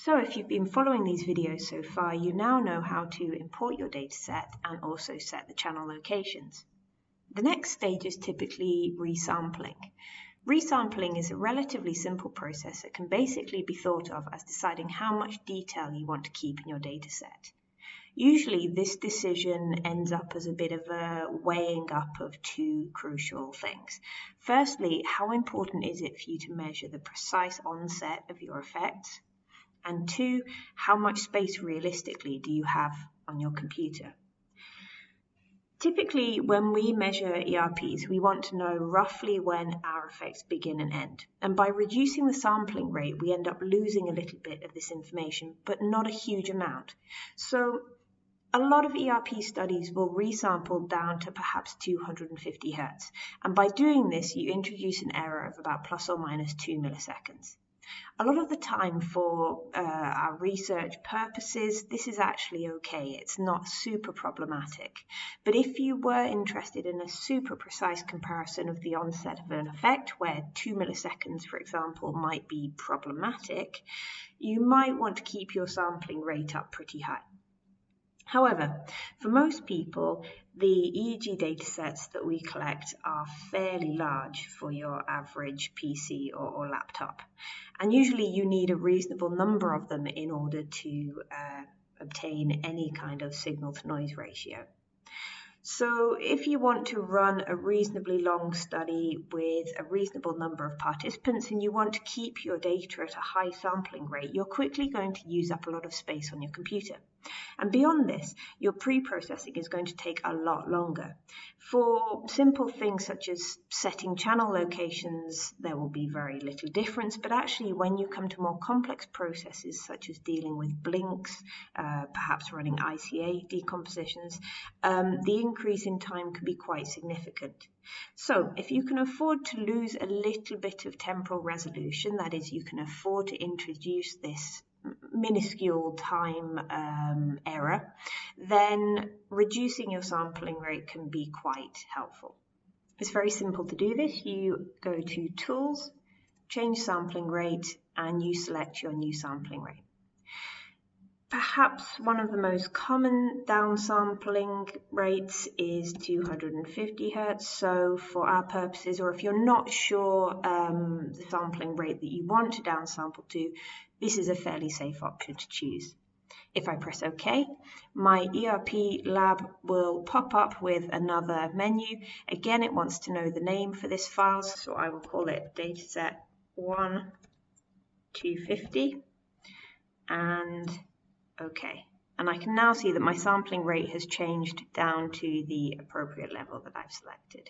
So if you've been following these videos so far, you now know how to import your dataset and also set the channel locations. The next stage is typically resampling. Resampling is a relatively simple process that can basically be thought of as deciding how much detail you want to keep in your dataset. Usually this decision ends up as a bit of a weighing up of two crucial things. Firstly, how important is it for you to measure the precise onset of your effects? And two, how much space realistically do you have on your computer? Typically, when we measure ERPs, we want to know roughly when our effects begin and end. And by reducing the sampling rate, we end up losing a little bit of this information, but not a huge amount. So a lot of ERP studies will resample down to perhaps 250 Hertz. And by doing this, you introduce an error of about plus or minus 2 milliseconds. A lot of the time for our research purposes, this is actually okay. It's not super problematic. But if you were interested in a super precise comparison of the onset of an effect, where 2 milliseconds, for example, might be problematic, you might want to keep your sampling rate up pretty high. However, for most people, the EEG datasets that we collect are fairly large for your average PC or laptop. And usually you need a reasonable number of them in order to obtain any kind of signal-to-noise ratio. So if you want to run a reasonably long study with a reasonable number of participants and you want to keep your data at a high sampling rate, you're quickly going to use up a lot of space on your computer. And beyond this, your pre-processing is going to take a lot longer. For simple things such as setting channel locations, there will be very little difference, but actually when you come to more complex processes such as dealing with blinks, perhaps running ICA decompositions, the increase in time can be quite significant. So if you can afford to lose a little bit of temporal resolution, that is, you can afford to introduce this minuscule time error, then reducing your sampling rate can be quite helpful. It's very simple to do this. You go to Tools, change sampling rate, and you select your new sampling rate. Perhaps one of the most common downsampling rates is 250 Hertz. So for our purposes, or if you're not sure the sampling rate that you want to downsample to, this is a fairly safe option to choose. If I press OK, my ERPLab will pop up with another menu. Again, it wants to know the name for this file, so I will call it dataset 1-250 and OK. And I can now see that my sampling rate has changed down to the appropriate level that I've selected.